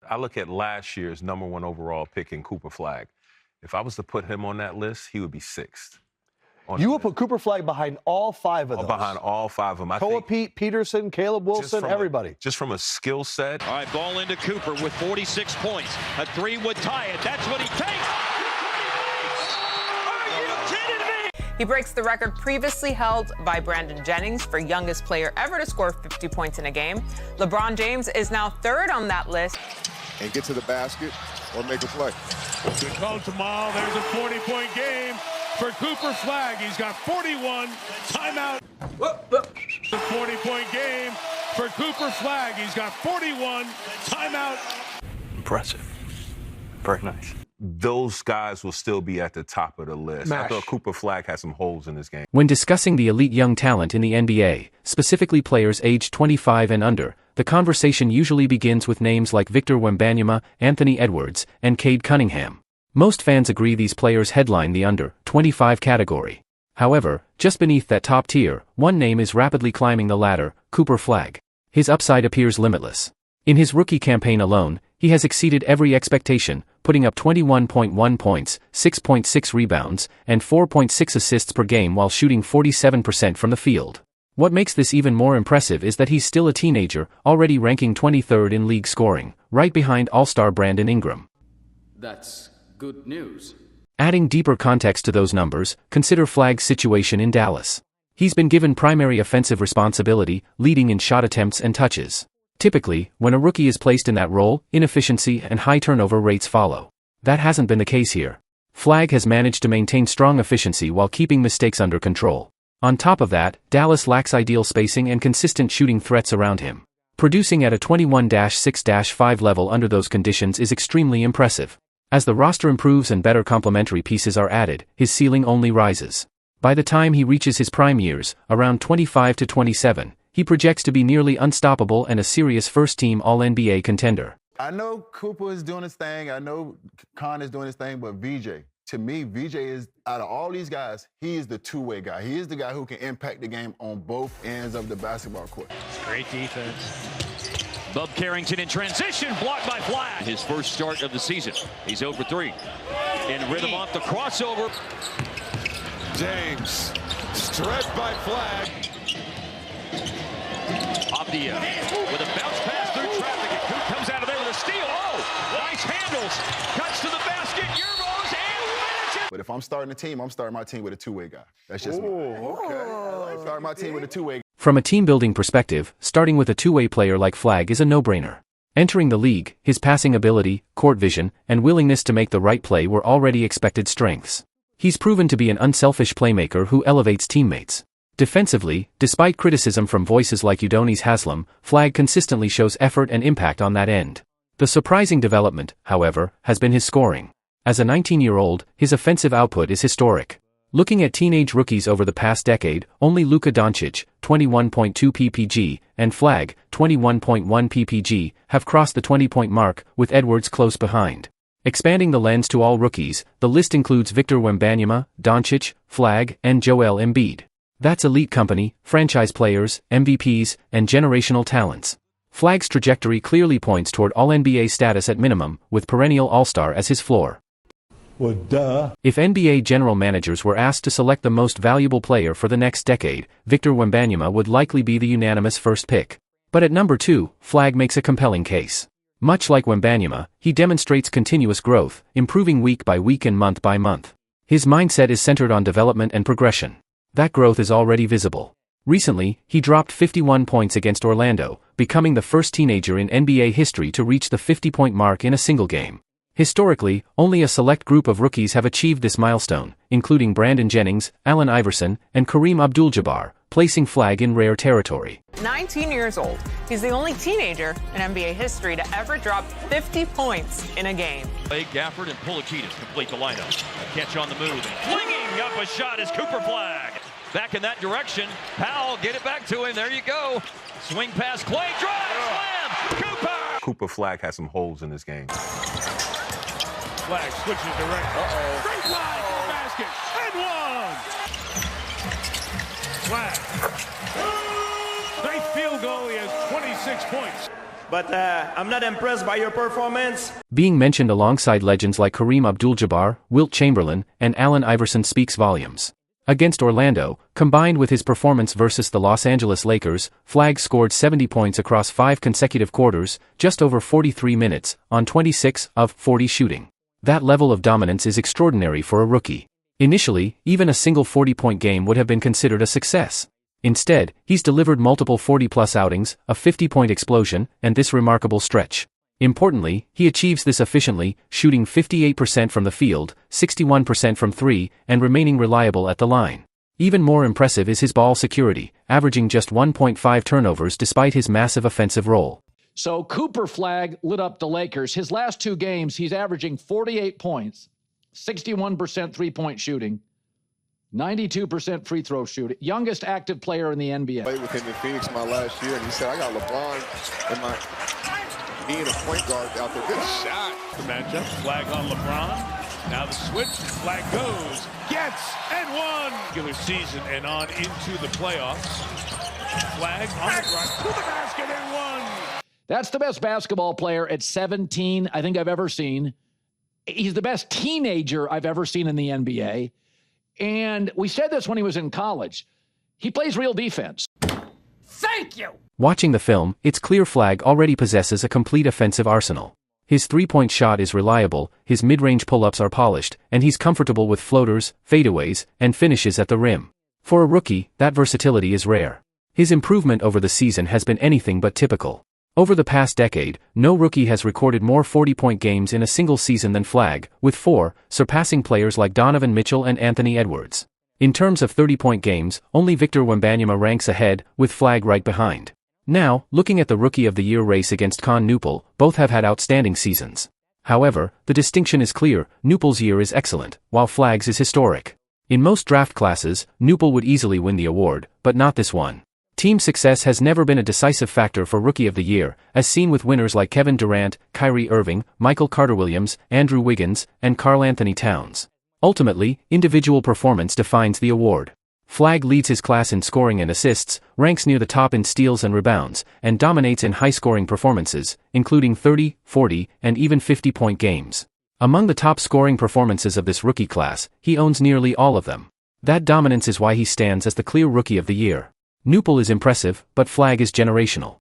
I look at last year's #1 overall pick in Cooper Flagg. If I was to put him on that list, he would be 6th. You will put Cooper Flagg behind all 5 of those. Behind all 5 of them. Koa Pete, Peterson, Caleb Wilson, everybody. Just from a skill set. All right, ball into Cooper with 46 points. A 3 would tie it. That's what he takes. Are you kidding me? He breaks the record previously held by Brandon Jennings for youngest player ever to score 50 points in a game. LeBron James is now 3rd on that list. And get to the basket or make a play. Good call, Jamal. There's a 40-point game for Cooper Flagg. He's got 41. Timeout. A 40-point game for Cooper Flagg. He's got 41. Timeout. Impressive. Very nice. Those guys will still be at the top of the list. Mash. I thought Cooper Flagg had some holes in his game. When discussing the elite young talent in the NBA, specifically players aged 25 and under, the conversation usually begins with names like Victor Wembanyama, Anthony Edwards, and Cade Cunningham. Most fans agree these players headline the under-25 category. However, just beneath that top tier, one name is rapidly climbing the ladder: Cooper Flagg. His upside appears limitless. In his rookie campaign alone, he has exceeded every expectation, putting up 21.1 points, 6.6 rebounds, and 4.6 assists per game while shooting 47% from the field. What makes this even more impressive is that he's still a teenager, already ranking 23rd in league scoring, right behind All-Star Brandon Ingram. That's good news. Adding deeper context to those numbers, consider Flagg's situation in Dallas. He's been given primary offensive responsibility, leading in shot attempts and touches. Typically, when a rookie is placed in that role, inefficiency and high turnover rates follow. That hasn't been the case here. Flagg has managed to maintain strong efficiency while keeping mistakes under control. On top of that, Dallas lacks ideal spacing and consistent shooting threats around him. Producing at a 21-6-5 level under those conditions is extremely impressive. As the roster improves and better complementary pieces are added, his ceiling only rises. By the time he reaches his prime years, around 25 to 27, he projects to be nearly unstoppable and a serious first-team All-NBA contender. I know Cooper is doing his thing. I know Khan is doing his thing, but VJ, to me, VJ is, out of all these guys, he is the two-way guy. He is the guy who can impact the game on both ends of the basketball court. Great defense. Bub Carrington in transition, blocked by Flagg. His first start of the season. He's 0 for 3. In rhythm off the crossover. James, stretched by Flagg. Diye with a bounce pass through traffic. And Coop comes out of there with a steal. Oh, nice handles. Cuts to the basket. Euros and finishes. But if I'm starting a team, I'm starting my team with a two-way guy. That's just me. Okay. I'm starting my team with a two-way. From a team-building perspective, starting with a two-way player like Flagg is a no-brainer. Entering the league, his passing ability, court vision, and willingness to make the right play were already expected strengths. He's proven to be an unselfish playmaker who elevates teammates. Defensively, despite criticism from voices like Udonis Haslem, Flagg consistently shows effort and impact on that end. The surprising development, however, has been his scoring. As a 19-year-old, his offensive output is historic. Looking at teenage rookies over the past decade, only Luka Dončić, 21.2 ppg, and Flagg, 21.1 ppg, have crossed the 20-point mark, with Edwards close behind. Expanding the lens to all rookies, the list includes Victor Wembanyama, Dončić, Flagg, and Joel Embiid. That's elite company, franchise players, MVPs, and generational talents. Flagg's trajectory clearly points toward All-NBA status at minimum, with perennial All-Star as his floor. Well, duh. If NBA general managers were asked to select the most valuable player for the next decade, Victor Wembanyama would likely be the unanimous first pick. But at number 2, Flagg makes a compelling case. Much like Wembanyama, he demonstrates continuous growth, improving week by week and month by month. His mindset is centered on development and progression. That growth is already visible. Recently, he dropped 51 points against Orlando, becoming the first teenager in NBA history to reach the 50-point mark in a single game. Historically, only a select group of rookies have achieved this milestone, including Brandon Jennings, Allen Iverson, and Kareem Abdul-Jabbar, placing Flagg in rare territory. 19 years old, he's the only teenager in NBA history to ever drop 50 points in a game. Gafford and Pulikitis complete the lineup. A catch on the move, and flinging up a shot is Cooper Flagg. Back in that direction, Powell, get it back to him, there you go. Swing pass, Clay, drive, slam, Cooper! Cooper Flagg has some holes in his game. Flagg switches direction. Straight line to the basket. And one. Flagg. Straight field goal. He has 26 points. but I'm not impressed by your performance. Being mentioned alongside legends like Kareem Abdul-Jabbar, Wilt Chamberlain, and Allen Iverson speaks volumes. Against Orlando, combined with his performance versus the Los Angeles Lakers, Flagg scored 70 points across 5 consecutive quarters, just over 43 minutes, on 26 of 40 shooting. That level of dominance is extraordinary for a rookie. Initially, even a single 40-point game would have been considered a success. Instead, he's delivered multiple 40-plus outings, a 50-point explosion, and this remarkable stretch. Importantly, he achieves this efficiently, shooting 58% from the field, 61% from 3, and remaining reliable at the line. Even more impressive is his ball security, averaging just 1.5 turnovers despite his massive offensive role. So Cooper Flagg lit up the Lakers. His last 2 games, he's averaging 48 points, 61% three-point shooting, 92% free throw shooting. Youngest active player in the NBA. I played with him in Phoenix my last year, and he said, I got LeBron in my... being a point guard out there. Good shot. The matchup, Flagg on LeBron. Now the switch, Flagg goes, gets, and won. Regular season and on into the playoffs. Flagg on the drive to the basket and won. That's the best basketball player at 17 I think I've ever seen. He's the best teenager I've ever seen in the NBA. And we said this when he was in college. He plays real defense. Thank you. Watching the film, it's clear Flagg already possesses a complete offensive arsenal. His three-point shot is reliable, his mid-range pull-ups are polished, and he's comfortable with floaters, fadeaways, and finishes at the rim. For a rookie, that versatility is rare. His improvement over the season has been anything but typical. Over the past decade, no rookie has recorded more 40-point games in a single season than Flagg, with 4, surpassing players like Donovan Mitchell and Anthony Edwards. In terms of 30-point games, only Victor Wembanyama ranks ahead, with Flagg right behind. Now, looking at the Rookie of the Year race against Con Newpel, both have had outstanding seasons. However, the distinction is clear: Newpel's year is excellent, while Flagg's is historic. In most draft classes, Newpel would easily win the award, but not this one. Team success has never been a decisive factor for Rookie of the Year, as seen with winners like Kevin Durant, Kyrie Irving, Michael Carter-Williams, Andrew Wiggins, and Karl Anthony Towns. Ultimately, individual performance defines the award. Flagg leads his class in scoring and assists, ranks near the top in steals and rebounds, and dominates in high-scoring performances, including 30, 40, and even 50-point games. Among the top scoring performances of this rookie class, he owns nearly all of them. That dominance is why he stands as the clear Rookie of the Year. Newpel is impressive, but Flagg is generational.